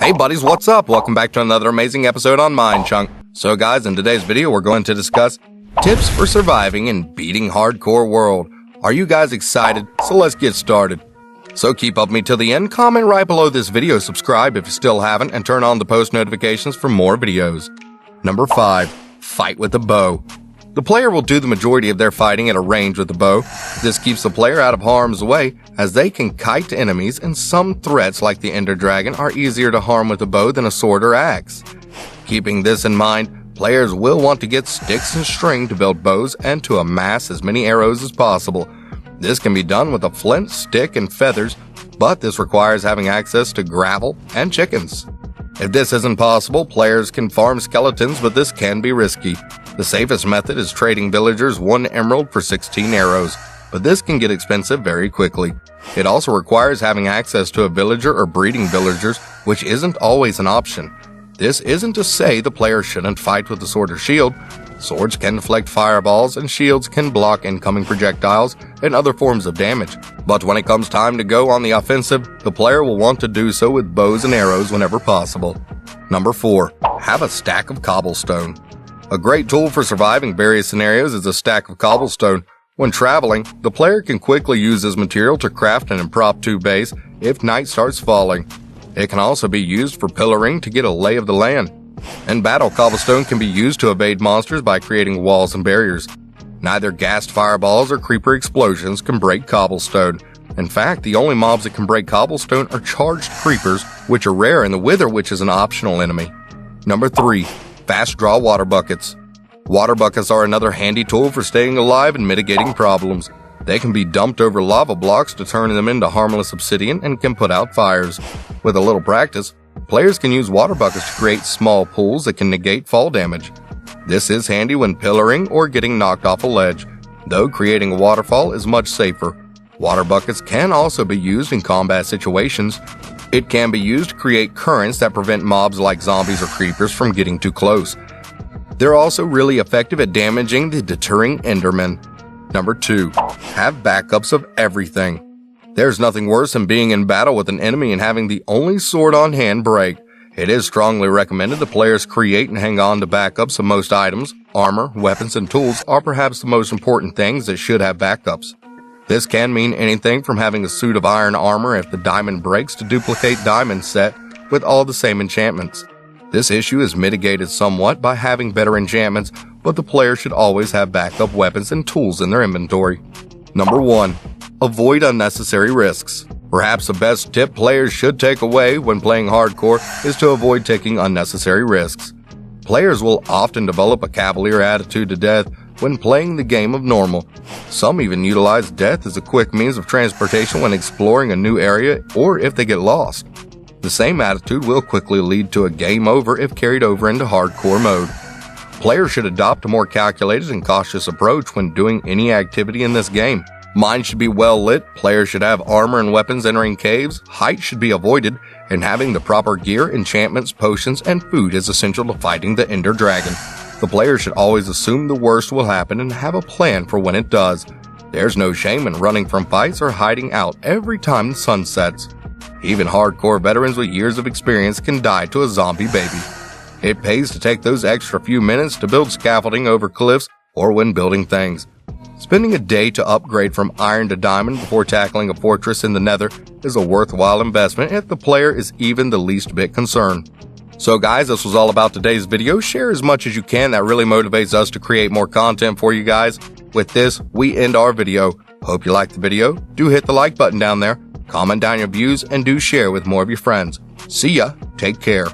Hey buddies, what's up? Welcome back to another amazing episode on Mind Chunk. So guys, in today's video we're going to discuss tips for surviving in beating hardcore world. Are you guys excited? So let's get started. So keep up with me till the end, comment right below this video, subscribe if you still haven't, and turn on the post notifications for more videos. Number 5. Fight with a bow. The player will do the majority of their fighting at a range with the bow. This keeps the player out of harm's way, as they can kite enemies, and some threats like the Ender Dragon are easier to harm with a bow than a sword or axe. Keeping this in mind, players will want to get sticks and string to build bows and to amass as many arrows as possible. This can be done with a flint, stick, and feathers, but this requires having access to gravel and chickens. If this isn't possible, players can farm skeletons, but this can be risky. The safest method is trading villagers 1 emerald for 16 arrows, but this can get expensive very quickly. It also requires having access to a villager or breeding villagers, which isn't always an option. This isn't to say the player shouldn't fight with a sword or shield. Swords can deflect fireballs, and shields can block incoming projectiles and other forms of damage. But when it comes time to go on the offensive, the player will want to do so with bows and arrows whenever possible. Number 4. Have a stack of cobblestone. A great tool for surviving various scenarios is a stack of cobblestone. When traveling, the player can quickly use this material to craft an impromptu base if night starts falling. It can also be used for pillaring to get a lay of the land. In battle, cobblestone can be used to evade monsters by creating walls and barriers. Neither gassed fireballs or creeper explosions can break cobblestone. In fact, the only mobs that can break cobblestone are charged creepers, which are rare, and the wither, which is an optional enemy. Number 3. Fast draw water buckets. Water buckets are another handy tool for staying alive and mitigating problems. They can be dumped over lava blocks to turn them into harmless obsidian and can put out fires. With a little practice, players can use water buckets to create small pools that can negate fall damage. This is handy when pillaring or getting knocked off a ledge, though creating a waterfall is much safer. Water buckets can also be used in combat situations. It can be used to create currents that prevent mobs like zombies or creepers from getting too close. They're also really effective at damaging the deterring endermen. Number 2. Have backups of everything. There's nothing worse than being in battle with an enemy and having the only sword on hand break. It is strongly recommended the players create and hang on to backups of most items. Armor, weapons, and tools are perhaps the most important things that should have backups. This can mean anything from having a suit of iron armor if the diamond breaks to duplicate diamond set with all the same enchantments. This issue is mitigated somewhat by having better enchantments, but the player should always have backup weapons and tools in their inventory. Number 1. Avoid unnecessary risks. Perhaps the best tip players should take away when playing hardcore is to avoid taking unnecessary risks. Players will often develop a cavalier attitude to death when playing the game of normal. Some even utilize death as a quick means of transportation when exploring a new area or if they get lost. The same attitude will quickly lead to a game over if carried over into hardcore mode. Players should adopt a more calculated and cautious approach when doing any activity in this game. Mines should be well lit, players should have armor and weapons entering caves, height should be avoided, and having the proper gear, enchantments, potions, and food is essential to fighting the Ender Dragon. The player should always assume the worst will happen and have a plan for when it does. There's no shame in running from fights or hiding out every time the sun sets. Even hardcore veterans with years of experience can die to a zombie baby. It pays to take those extra few minutes to build scaffolding over cliffs or when building things. Spending a day to upgrade from iron to diamond before tackling a fortress in the nether is a worthwhile investment if the player is even the least bit concerned. So guys, this was all about today's video. Share as much as you can. That really motivates us to create more content for you guys. With this, we end our video. Hope you liked the video. Do hit the like button down there. Comment down your views and do share with more of your friends. See ya. Take care.